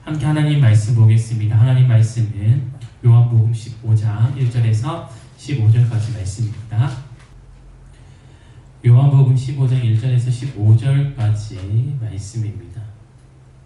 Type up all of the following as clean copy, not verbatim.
함께 하나님 말씀 보겠습니다. 하나님 말씀은 요한복음 15장 1절에서 15절까지 말씀입니다. 요한복음 15장 1절에서 15절까지 말씀입니다.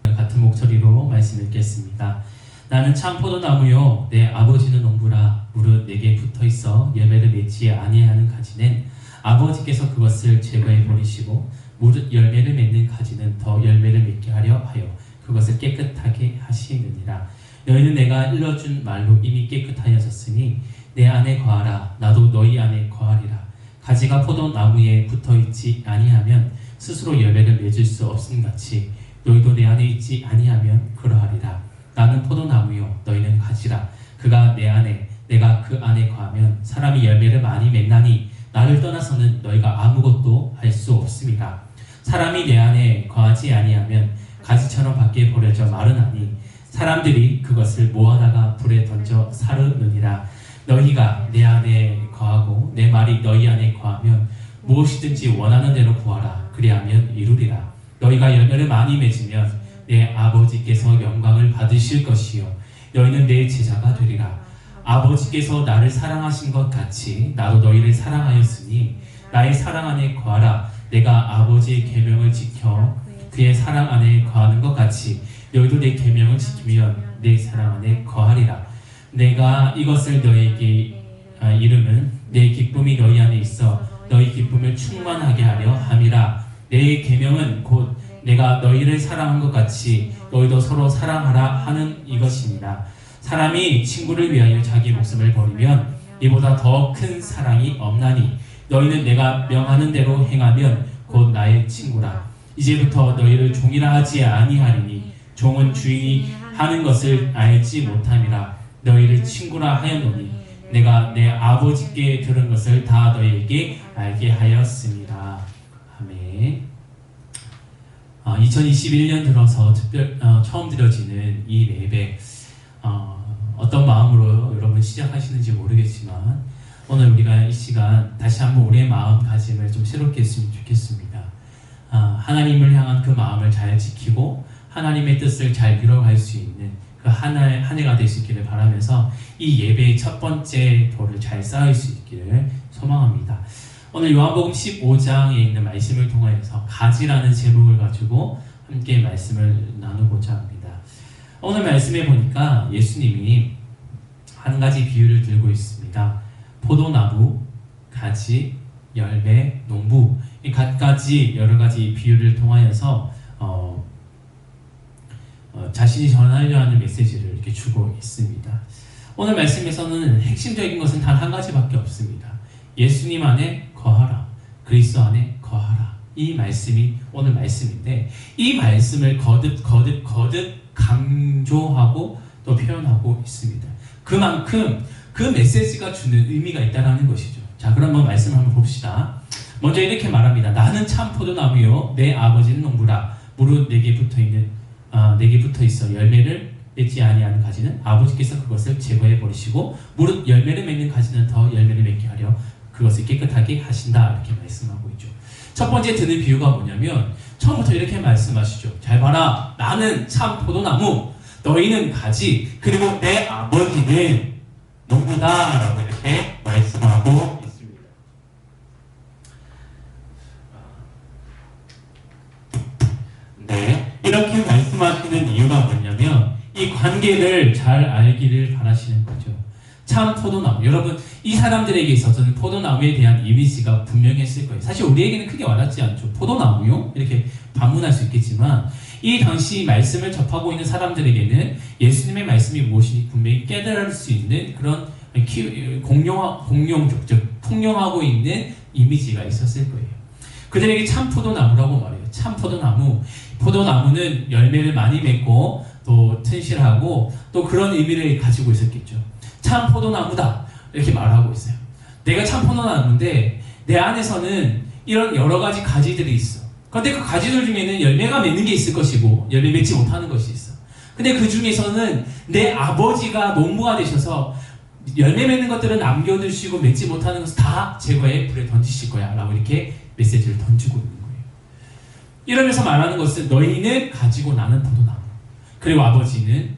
같은 목소리로 말씀 읽겠습니다. 나는 참 포도나무요 내 아버지는 농부라. 무릇 내게 붙어있어 열매를 맺지 아니하는 가지는 아버지께서 그것을 제거해 버리시고 무릇 열매를 맺는 가지는 더 열매를 맺게 하려 하여 그것을 깨끗하게 하시느니라. 너희는 내가 일러준 말로 이미 깨끗하여졌으니 내 안에 거하라. 나도 너희 안에 거하리라. 가지가 포도나무에 붙어있지 아니하면 스스로 열매를 맺을 수 없음같이 너희도 내 안에 있지 아니하면 그러하리라. 나는 포도나무요 너희는 가지라. 그가 내 안에 내가 그 안에 거하면 사람이 열매를 많이 맺나니 나를 떠나서는 너희가 아무것도 할 수 없습니다. 사람이 내 안에 거하지 아니하면 가지처럼 밖에 버려져 마르나니 사람들이 그것을 모아다가 불에 던져 사르느니라. 너희가 내 안에 거하고 내 말이 너희 안에 거하면 무엇이든지 원하는 대로 구하라. 그리하면 이루리라. 너희가 열매를 많이 맺으면 내 아버지께서 영광을 받으실 것이요 너희는 내 제자가 되리라. 아버지께서 나를 사랑하신 것 같이 나도 너희를 사랑하였으니 나의 사랑 안에 거하라. 내가 아버지의 계명을 지켜 그의 사랑 안에 거하는 것 같이 너희도 내 계명을 지키면 내 사랑 안에 거하리라. 내가 이것을 너희에게 이름은 내 기쁨이 너희 안에 있어 너희 기쁨을 충만하게 하려 함이라. 내 계명은 곧 내가 너희를 사랑한 것 같이 너희도 서로 사랑하라 하는 이것입니다. 사람이 친구를 위하여 자기 목숨을 버리면 이보다 더 큰 사랑이 없나니 너희는 내가 명하는 대로 행하면 곧 나의 친구라. 이제부터 너희를 종이라 하지 아니하리니 종은 주인이 하는 것을 알지 못함이라. 너희를 친구라 하였노니 내가 내 아버지께 들은 것을 다 너희에게 알게 하였습니다. 아멘. 2021년 들어서 처음 드려지는 이 예배 어떤 마음으로 여러분 시작하시는지 모르겠지만 오늘 우리가 이 시간 다시 한번 우리의 마음가짐을 좀 새롭게 했으면 좋겠습니다. 하나님을 향한 그 마음을 잘 지키고 하나님의 뜻을 잘 이뤄갈 수 있는 그 한 해가 될 수 있기를 바라면서 이 예배의 첫 번째 돌을 잘 쌓을 수 있기를 소망합니다. 오늘 요한복음 15장에 있는 말씀을 통하여서 가지라는 제목을 가지고 함께 말씀을 나누고자 합니다. 오늘 말씀에 보니까 예수님이 한 가지 비유를 들고 있습니다. 포도나무, 가지, 열매, 농부 이 갖가지 여러 가지 비유를 통하여서 자신이 전하려 하는 메시지를 이렇게 주고 있습니다. 오늘 말씀에서는 핵심적인 것은 단 한 가지밖에 없습니다. 예수님 안에 거하라. 그리스도 안에 거하라. 이 말씀이 오늘 말씀인데 이 말씀을 거듭 강조하고 또 표현하고 있습니다. 그만큼 그 메시지가 주는 의미가 있다는 것이죠. 자, 그럼 한번 말씀을 한번 봅시다. 먼저 이렇게 말합니다. 나는 참 포도나무요 내 아버지는 농부라. 무릇 내게 붙어있어 열매를 맺지 아니하는 가지는 아버지께서 그것을 제거해 버리시고 무릇 열매를 맺는 가지는 더 열매를 맺게 하려 그것을 깨끗하게 하신다. 이렇게 말씀하고 있죠. 첫 번째 드는 비유가 뭐냐면 처음부터 이렇게 말씀하시죠. 잘 봐라. 나는 참 포도나무, 너희는 가지, 그리고 내 아버지는 농부다. 라고 이렇게 말씀하고 있습니다. 네, 이렇게 말씀하시는 이유가 뭐냐면 이 관계를 잘 알기를 바라시는 거죠. 참 포도나무. 여러분, 이 사람들에게 있어서는 포도나무에 대한 이미지가 분명했을 거예요. 사실 우리에게는 크게 와닿지 않죠. 포도나무요? 이렇게 반문할 수 있겠지만 이 당시 말씀을 접하고 있는 사람들에게는 예수님의 말씀이 무엇인지 분명히 깨달을 수 있는 그런 풍용하고 있는 이미지가 있었을 거예요. 그들에게 참 포도나무라고 말해요. 참 포도나무. 포도나무는 열매를 많이 맺고 또 튼실하고 또 그런 의미를 가지고 있었겠죠. 참 포도나무다. 이렇게 말하고 있어요. 내가 참 포도나무인데 내 안에서는 이런 여러 가지 가지들이 있어. 그런데 그 가지들 중에는 열매가 맺는 게 있을 것이고 열매 맺지 못하는 것이 있어. 근데 그 중에서는 내 아버지가 농부가 되셔서 열매 맺는 것들은 남겨두시고 맺지 못하는 것을 다 제거해 불에 던지실 거야 라고 이렇게 메시지를 던지고 있는 거예요. 이러면서 말하는 것은 너희는 가지고 나는 포도나무. 그리고 아버지는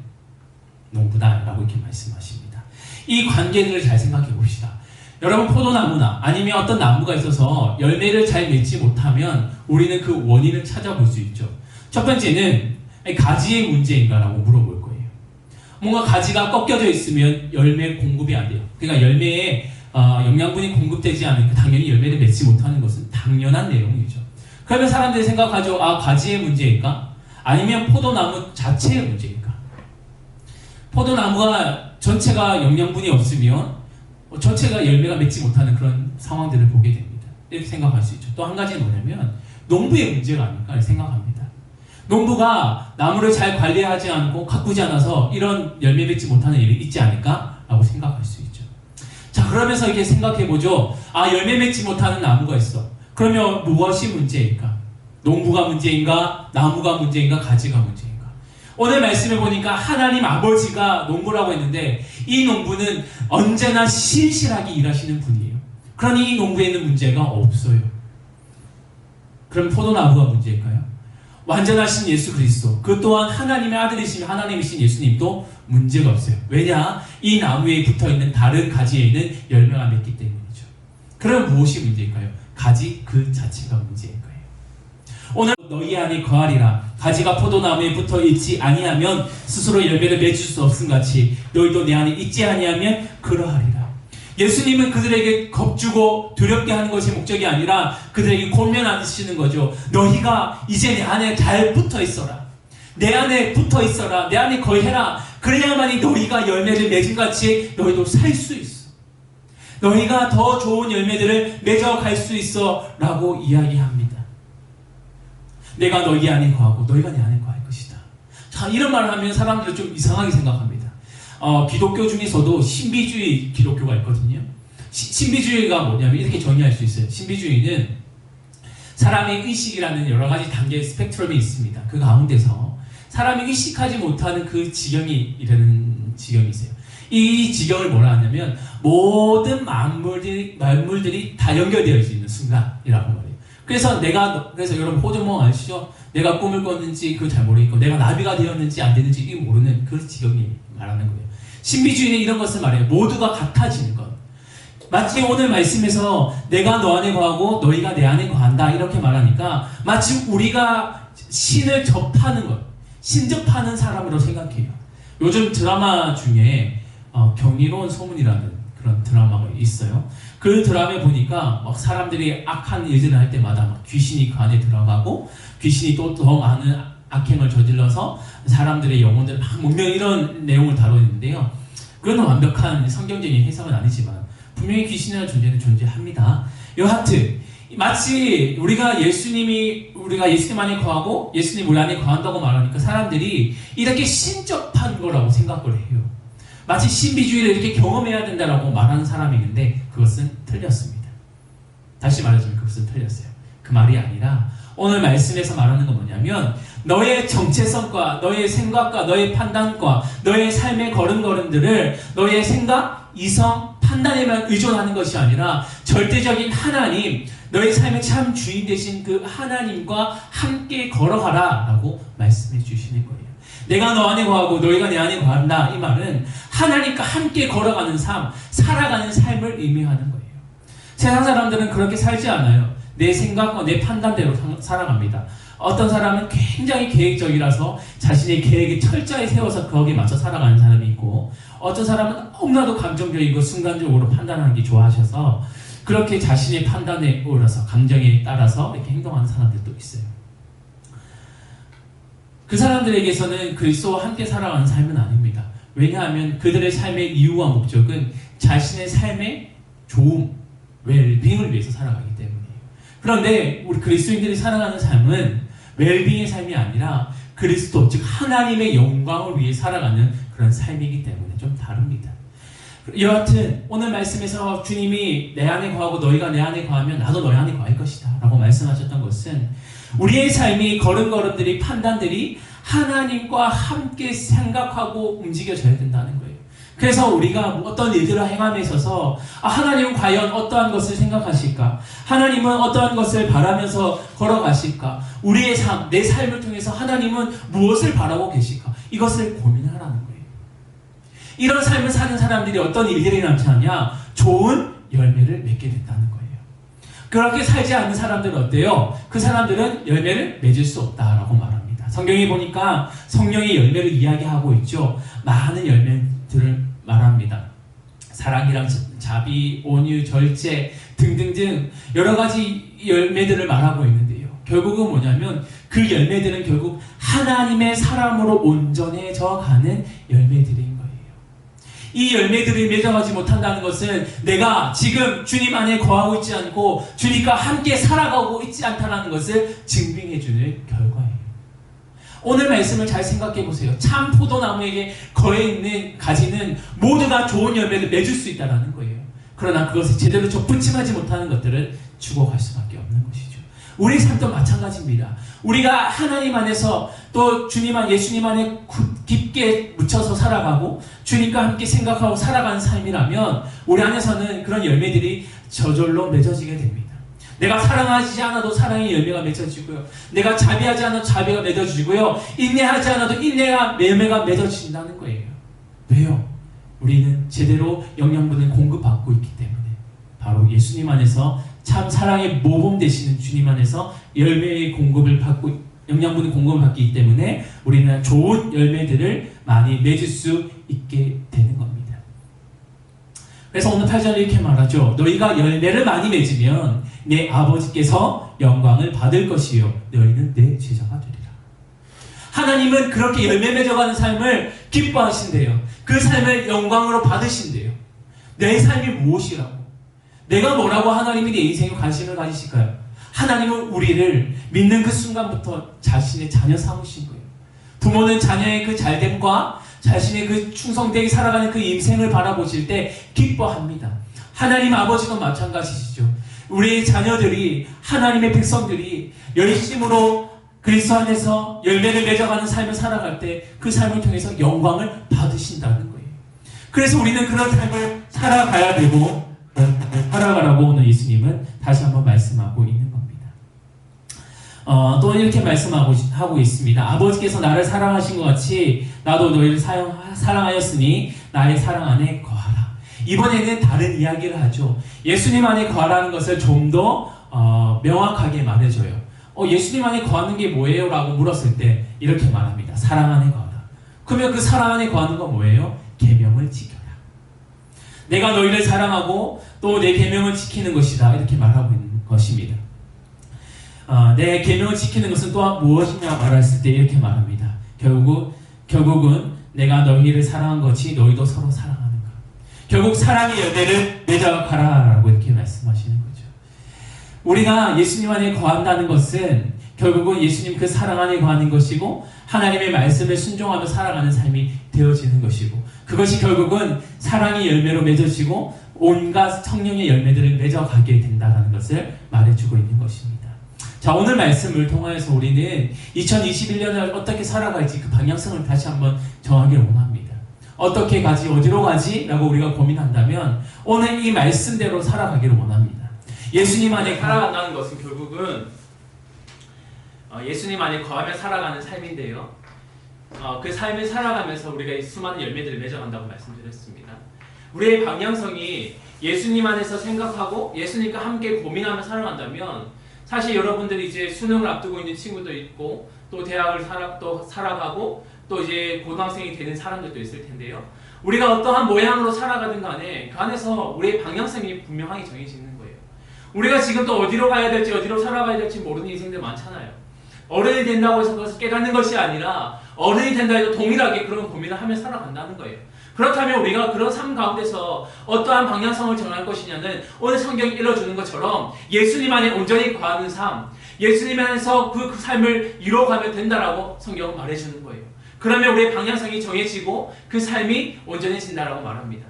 농부다라고 이렇게 말씀하십니다. 이 관계를 잘 생각해 봅시다. 여러분, 포도나무나 아니면 어떤 나무가 있어서 열매를 잘 맺지 못하면 우리는 그 원인을 찾아볼 수 있죠. 첫 번째는 가지의 문제인가라고 물어볼 거예요. 뭔가 가지가 꺾여져 있으면 열매 공급이 안 돼요. 그러니까 열매에 영양분이 공급되지 않으니까 당연히 열매를 맺지 못하는 것은 당연한 내용이죠. 그러면 사람들이 생각하죠. 가지의 문제일까? 아니면 포도나무 자체의 문제일까? 포도나무가 전체가 영양분이 없으면 전체가 열매가 맺지 못하는 그런 상황들을 보게 됩니다. 이렇게 생각할 수 있죠. 또 한 가지는 뭐냐면 농부의 문제가 아닐까 생각합니다. 농부가 나무를 잘 관리하지 않고 가꾸지 않아서 이런 열매 맺지 못하는 일이 있지 않을까라고 생각할 수 있죠. 자, 그러면서 이렇게 생각해보죠. 열매 맺지 못하는 나무가 있어. 그러면 무엇이 문제일까? 농부가 문제인가? 나무가 문제인가? 가지가 문제인가? 오늘 말씀해 보니까 하나님 아버지가 농부라고 했는데 이 농부는 언제나 신실하게 일하시는 분이에요. 그러니 이 농부에는 문제가 없어요. 그럼 포도나무가 문제일까요? 완전하신 예수 그리스도, 그 또한 하나님의 아들이신 하나님이신 예수님도 문제가 없어요. 왜냐? 이 나무에 붙어있는 다른 가지에 있는 열매가 맺기 때문이죠. 그럼 무엇이 문제일까요? 가지 그 자체가 문제인 거예요. 오늘 너희 안에 거하리라. 가지가 포도나무에 붙어있지 아니하면 스스로 열매를 맺을 수 없음같이 너희도 내 안에 있지 아니하면 그러하리라. 예수님은 그들에게 겁주고 두렵게 하는 것이 목적이 아니라 그들에게 권면하시는 거죠. 너희가 이제 내 안에 잘 붙어있어라. 내 안에 붙어있어라. 내 안에 거해라. 그래야만이 너희가 열매를 맺음같이 너희도 살 수 있어. 너희가 더 좋은 열매들을 맺어갈 수 있어 라고 이야기합니다. 내가 너희 안에 거하고 너희가 내 안에 거할 것이다. 자, 이런 말을 하면 사람들은 좀 이상하게 생각합니다. 기독교 중에서도 신비주의 기독교가 있거든요. 신비주의가 뭐냐면 이렇게 정의할 수 있어요. 신비주의는 사람의 의식이라는 여러 가지 단계의 스펙트럼이 있습니다. 그 가운데서 사람이 의식하지 못하는 그 지경이 이르는 지경이 있어요. 이 지경을 뭐라 하냐면 모든 만물들이 다 연결되어 있는 순간이라고 말해요. 그래서 여러분 호주몽 아시죠? 내가 꿈을 꿨는지 그걸 잘 모르겠고 내가 나비가 되었는지 안 되는지 이 모르는 그 지경이 말하는 거예요. 신비주의는 이런 것을 말해요. 모두가 같아지는 것. 마치 오늘 말씀에서 내가 너 안에 거하고 너희가 내 안에 거한다 이렇게 말하니까 마치 우리가 신을 접하는 것, 신접하는 사람으로 생각해요. 요즘 드라마 중에 경이로운 소문이라는 그런 드라마가 있어요. 그 드라마에 보니까 막 사람들이 악한 일들을 할 때마다 막 귀신이 그 안에 들어가고 귀신이 또 더 많은 악행을 저질러서 사람들의 영혼들을 막 먹는 이런 내용을 다루는데요. 그건 완벽한 성경적인 해석은 아니지만 분명히 귀신이라는 존재는 존재합니다. 여하튼 마치 우리가 예수님 안에 거하고 예수님 우리 안에 거한다고 말하니까 사람들이 이렇게 신접한 거라고 생각을 해요. 마치 신비주의를 이렇게 경험해야 된다라고 말하는 사람이 있는데 그것은 틀렸습니다. 다시 말해주면 그것은 틀렸어요. 그 말이 아니라 오늘 말씀에서 말하는 건 뭐냐면 너의 정체성과 너의 생각과 너의 판단과 너의 삶의 걸음걸음들을 너의 생각, 이성, 판단에만 의존하는 것이 아니라 절대적인 하나님, 너의 삶의 참 주인 되신 그 하나님과 함께 걸어가라 라고 말씀해 주시는 거예요. 내가 너 안에 거하고 너희가 내 안에 거한다. 이 말은 하나님과 함께 걸어가는 삶, 살아가는 삶을 의미하는 거예요. 세상 사람들은 그렇게 살지 않아요. 내 생각과 내 판단대로 살아갑니다. 어떤 사람은 굉장히 계획적이라서 자신의 계획을 철저히 세워서 거기에 맞춰 살아가는 사람이 있고 어떤 사람은 너무나도 감정적이고 순간적으로 판단하는 게 좋아하셔서 그렇게 자신의 판단에 올라서 감정에 따라서 이렇게 행동하는 사람들도 있어요. 그 사람들에게서는 그리스도와 함께 살아가는 삶은 아닙니다. 왜냐하면 그들의 삶의 이유와 목적은 자신의 삶의 좋음, 웰빙을 위해서 살아가기 때문이에요. 그런데 우리 그리스도인들이 살아가는 삶은 웰빙의 삶이 아니라 그리스도, 즉 하나님의 영광을 위해 살아가는 그런 삶이기 때문에 좀 다릅니다. 여하튼 오늘 말씀에서 주님이 내 안에 거하고 너희가 내 안에 거하면 나도 너희 안에 거할 것이다 라고 말씀하셨던 것은 우리의 삶이 걸음걸음들이 판단들이 하나님과 함께 생각하고 움직여져야 된다는 거예요. 그래서 우리가 어떤 일들을 행함에 있어서 하나님은 과연 어떠한 것을 생각하실까? 하나님은 어떠한 것을 바라면서 걸어가실까? 우리의 삶, 내 삶을 통해서 하나님은 무엇을 바라고 계실까? 이것을 고민하라는 거예요. 이런 삶을 사는 사람들이 어떤 일들이 나타나냐? 좋은 열매를 맺게 된다는 거예요. 그렇게 살지 않는 사람들은 어때요? 그 사람들은 열매를 맺을 수 없다라고 말합니다. 성경에 보니까 성령의 열매를 이야기하고 있죠. 많은 열매들을 말합니다. 사랑이랑 자비, 온유, 절제 등등등 여러 가지 열매들을 말하고 있는데요. 결국은 뭐냐면 그 열매들은 결국 하나님의 사람으로 온전해져 가는 열매들인 거예요. 이 열매들을 맺어가지 못한다는 것은 내가 지금 주님 안에 거하고 있지 않고 주님과 함께 살아가고 있지 않다는 것을 증빙해주는 결과예요. 오늘 말씀을 잘 생각해 보세요. 참 포도나무에게 거해있는 가지는 모두가 좋은 열매를 맺을 수 있다는 거예요. 그러나 그것을 제대로 접붙임하지 못하는 것들은 죽어갈 수밖에 없는 것이죠. 우리 삶도 마찬가지입니다. 우리가 하나님 안에서 또 주님 안, 예수님 안에 깊게 묻혀서 살아가고 주님과 함께 생각하고 살아가는 삶이라면 우리 안에서는 그런 열매들이 저절로 맺어지게 됩니다. 내가 사랑하지 않아도 사랑의 열매가 맺어지고요. 내가 자비하지 않아도 자비가 맺어지고요. 인내하지 않아도 인내가 열매가 맺어진다는 거예요. 왜요? 우리는 제대로 영양분을 공급받고 있기 때문에 바로 예수님 안에서 참 사랑의 모범 되시는 주님 안에서 열매의 공급을 받고 영양분의 공급을 받기 때문에 우리는 좋은 열매들을 많이 맺을 수 있게 되는 겁니다. 그래서 오늘 8절에 이렇게 말하죠. 너희가 열매를 많이 맺으면 내 아버지께서 영광을 받을 것이요 너희는 내 제자가 되리라. 하나님은 그렇게 열매 맺어가는 삶을 기뻐하신대요. 그 삶을 영광으로 받으신대요. 내 삶이 무엇이라고? 내가 뭐라고 하나님이 내 인생에 관심을 가지실까요? 하나님은 우리를 믿는 그 순간부터 자신의 자녀 삼으신 거예요. 부모는 자녀의 그 잘됨과 자신의 그 충성되게 살아가는 그 인생을 바라보실 때 기뻐합니다. 하나님 아버지도 마찬가지시죠. 우리의 자녀들이 하나님의 백성들이 열심으로 그리스도 안에서 열매를 맺어가는 삶을 살아갈 때 그 삶을 통해서 영광을 받으신다는 거예요. 그래서 우리는 그런 삶을 살아가야 되고 살아가라고 오늘 예수님은 다시 한번 말씀하고 있는 겁니다. 또 이렇게 말씀하고 있습니다. 아버지께서 나를 사랑하신 것 같이 나도 너희를 사랑하였으니 나의 사랑 안에 거하라. 이번에는 다른 이야기를 하죠. 예수님 안에 거하라는 것을 좀 더 명확하게 말해줘요. 예수님 안에 거하는 게 뭐예요? 라고 물었을 때 이렇게 말합니다. 사랑 안에 거하라. 그러면 그 사랑 안에 거하는 건 뭐예요? 계명을 지켜라. 내가 너희를 사랑하고 또 내 계명을 지키는 것이다. 이렇게 말하고 있는 것입니다. 내 계명을 지키는 것은 또한 무엇이냐 말했을 때 이렇게 말합니다. 결국은 내가 너희를 사랑한 것이 너희도 서로 사랑하는 것. 결국 사랑의 열매를 맺어가라라고 이렇게 말씀하시는 거죠. 우리가 예수님 안에 거한다는 것은 결국은 예수님 그 사랑 안에 거하는 것이고 하나님의 말씀을 순종하며 살아가는 삶이 되어지는 것이고 그것이 결국은 사랑의 열매로 맺어지고 온갖 성령의 열매들을 맺어가게 된다는 것을 말해주고 있는 것입니다. 자, 오늘 말씀을 통하여서 우리는 2021년을 어떻게 살아갈지 그 방향성을 다시 한번 정하기를 원합니다. 어떻게 가지, 어디로 가지? 라고 우리가 고민한다면 오늘 이 말씀대로 살아가기를 원합니다. 예수님 안에 살아간다는 것은 결국은 예수님 안에 거하며 살아가는 삶인데요. 그 삶을 살아가면서 우리가 수많은 열매들을 맺어간다고 말씀드렸습니다. 우리의 방향성이 예수님 안에서 생각하고 예수님과 함께 고민하며 살아간다면 사실 여러분들이 이제 수능을 앞두고 있는 친구도 있고 또 대학을 살아가고 또 이제 고등학생이 되는 사람들도 있을 텐데요. 우리가 어떠한 모양으로 살아가든 간에 그 안에서 우리의 방향성이 분명하게 정해지는 거예요. 우리가 지금 또 어디로 가야 될지 어디로 살아가야 될지 모르는 인생들 많잖아요. 어른이 된다고 해서 그것을 깨닫는 것이 아니라 어른이 된다 해도 동일하게 그런 고민을 하며 살아간다는 거예요. 그렇다면 우리가 그런 삶 가운데서 어떠한 방향성을 정할 것이냐는 오늘 성경이 일러주는 것처럼 예수님 안에 온전히 거하는 삶, 예수님 안에서 그 삶을 이루어가면 된다라고 성경은 말해주는 거예요. 그러면 우리의 방향성이 정해지고 그 삶이 온전해진다라고 말합니다.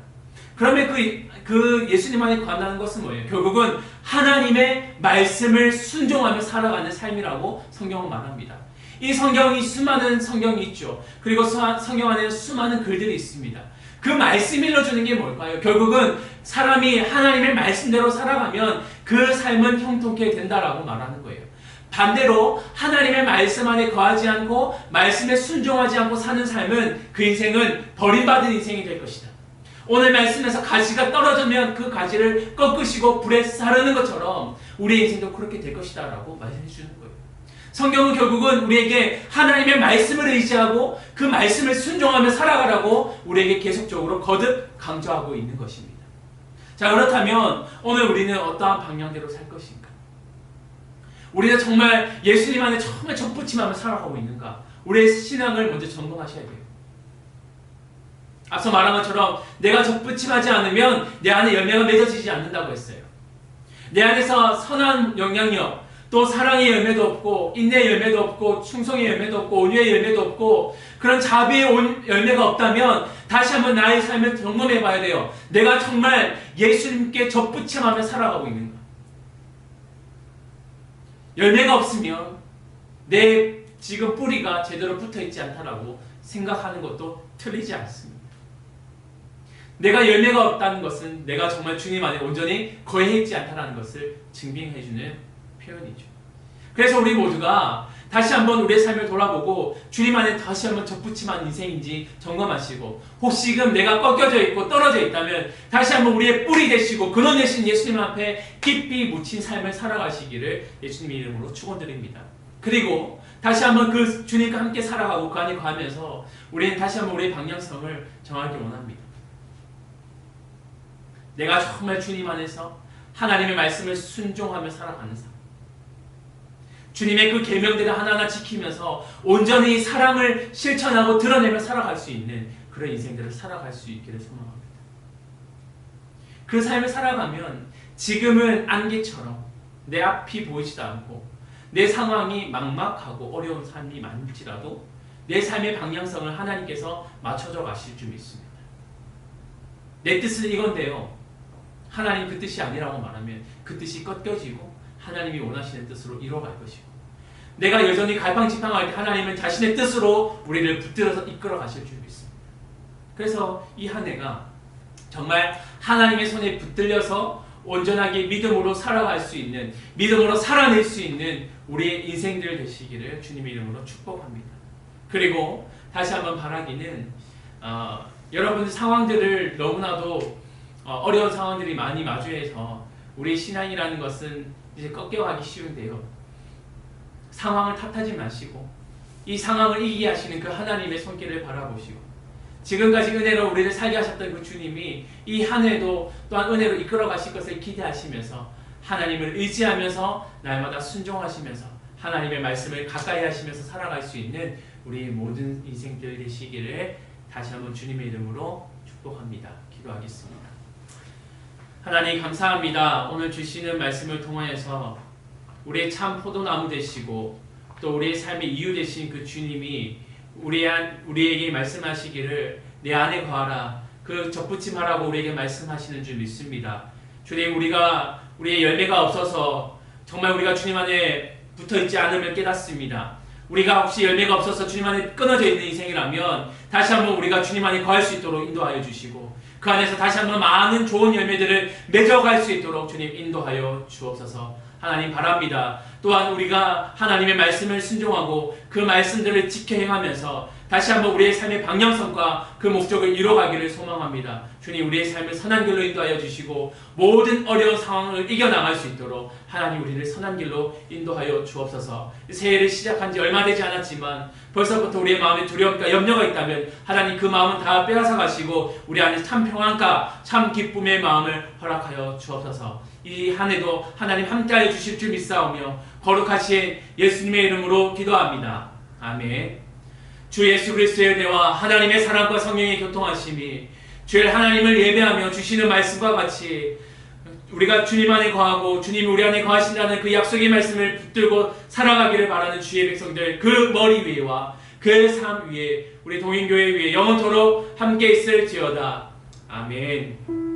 그러면 그 예수님 안에 거한다는 것은 뭐예요? 결국은 하나님의 말씀을 순종하며 살아가는 삶이라고 성경은 말합니다. 이 성경이 수많은 성경이 있죠. 그리고 성경 안에는 수많은 글들이 있습니다. 그 말씀이 일러주는 게 뭘까요? 결국은 사람이 하나님의 말씀대로 살아가면 그 삶은 형통케 된다라고 말하는 거예요. 반대로 하나님의 말씀 안에 거하지 않고 말씀에 순종하지 않고 사는 삶은 그 인생은 버림받은 인생이 될 것이다. 오늘 말씀에서 가지가 떨어지면 그 가지를 꺾으시고 불에 사르는 것처럼 우리의 인생도 그렇게 될 것이다 라고 말씀해 주는 거예요. 성경은 결국은 우리에게 하나님의 말씀을 의지하고 그 말씀을 순종하며 살아가라고 우리에게 계속적으로 거듭 강조하고 있는 것입니다. 자, 그렇다면 오늘 우리는 어떠한 방향대로 살 것인가? 우리는 정말 예수님 안에 정말 접붙임하며 살아가고 있는가? 우리의 신앙을 먼저 점검하셔야 돼요. 앞서 말한 것처럼 내가 접붙임하지 않으면 내 안에 열매가 맺어지지 않는다고 했어요. 내 안에서 선한 영향력, 또 사랑의 열매도 없고 인내의 열매도 없고 충성의 열매도 없고 온유의 열매도 없고 그런 자비의 열매가 없다면 다시 한번 나의 삶을 점검해 봐야 돼요. 내가 정말 예수님께 접붙임하며 살아가고 있는가? 열매가 없으면 내 지금 뿌리가 제대로 붙어있지 않다라고 생각하는 것도 틀리지 않습니다. 내가 열매가 없다는 것은 내가 정말 주님 안에 온전히 거해있지 않다는 것을 증빙해주는 표현이죠. 그래서 우리 모두가 다시 한번 우리의 삶을 돌아보고 주님 안에 다시 한번 접붙임한 인생인지 점검하시고 혹시 지금 내가 꺾여져 있고 떨어져 있다면 다시 한번 우리의 뿌리 되시고 근원 되신 예수님 앞에 깊이 묻힌 삶을 살아가시기를 예수님의 이름으로 축원드립니다. 그리고 다시 한번 그 주님과 함께 살아가고 그 안에 거하면서 우리는 다시 한번 우리의 방향성을 정하기 원합니다. 내가 정말 주님 안에서 하나님의 말씀을 순종하며 살아가는 삶, 주님의 그 계명들을 하나하나 지키면서 온전히 사랑을 실천하고 드러내며 살아갈 수 있는 그런 인생들을 살아갈 수 있기를 소망합니다. 그 삶을 살아가면 지금은 안개처럼 내 앞이 보이지도 않고 내 상황이 막막하고 어려운 삶이 많을지라도 내 삶의 방향성을 하나님께서 맞춰줘 가실 줄 믿습니다. 내 뜻은 이건데요, 하나님 그 뜻이 아니라고 말하면 그 뜻이 꺾여지고 하나님이 원하시는 뜻으로 이뤄갈 것이고, 내가 여전히 갈팡질팡할 때 하나님은 자신의 뜻으로 우리를 붙들어서 이끌어 가실 줄 믿습니다. 그래서 이 한 해가 정말 하나님의 손에 붙들려서 온전하게 믿음으로 살아갈 수 있는, 믿음으로 살아낼 수 있는 우리의 인생들 되시기를 주님의 이름으로 축복합니다. 그리고 다시 한번 바라기는 여러분들 상황들을 너무나도 어려운 상황들이 많이 마주해서 우리의 신앙이라는 것은 이제 꺾여가기 쉬운데요, 상황을 탓하지 마시고 이 상황을 이기게 하시는 그 하나님의 손길을 바라보시고 지금까지 은혜로 우리를 살게 하셨던 그 주님이 이 한 해도 또한 은혜로 이끌어 가실 것을 기대하시면서 하나님을 의지하면서 날마다 순종하시면서 하나님의 말씀을 가까이 하시면서 살아갈 수 있는 우리의 모든 인생들 되시기를 다시 한번 주님의 이름으로 축복합니다. 기도하겠습니다. 하나님 감사합니다. 오늘 주시는 말씀을 통하여서 우리의 참 포도나무 되시고 또 우리의 삶의 이유 되신 그 주님이 우리에게 말씀하시기를 내 안에 거하라, 그 접붙임하라고 우리에게 말씀하시는 줄 믿습니다. 주님, 우리의 열매가 없어서 정말 우리가 주님 안에 붙어있지 않음을 깨닫습니다. 우리가 혹시 열매가 없어서 주님 안에 끊어져 있는 인생이라면 다시 한번 우리가 주님 안에 거할 수 있도록 인도하여 주시고 그 안에서 다시 한번 많은 좋은 열매들을 맺어갈 수 있도록 주님 인도하여 주옵소서. 하나님 바랍니다. 또한 우리가 하나님의 말씀을 순종하고 그 말씀들을 지켜 행하면서 다시 한번 우리의 삶의 방향성과 그 목적을 이뤄가기를 소망합니다. 주님, 우리의 삶을 선한 길로 인도하여 주시고 모든 어려운 상황을 이겨나갈 수 있도록 하나님 우리를 선한 길로 인도하여 주옵소서. 새해를 시작한 지 얼마 되지 않았지만 벌써부터 우리의 마음에 두려움과 염려가 있다면 하나님 그 마음은 다 빼앗아 가시고 우리 안에 참 평안과 참 기쁨의 마음을 허락하여 주옵소서. 이 한 해도 하나님 함께하여 주실 줄 믿사오며 거룩하신 예수님의 이름으로 기도합니다. 아멘. 주 예수 그리스도의 은혜와 하나님의 사랑과 성령의 교통하심이 주의 하나님을 예배하며 주시는 말씀과 같이 우리가 주님 안에 거하고 주님이 우리 안에 거하신다는 그 약속의 말씀을 붙들고 살아가기를 바라는 주의 백성들, 그 머리 위에와 그 삶 위에 우리 동인교회 위에 영원토록 함께 있을지어다. 아멘.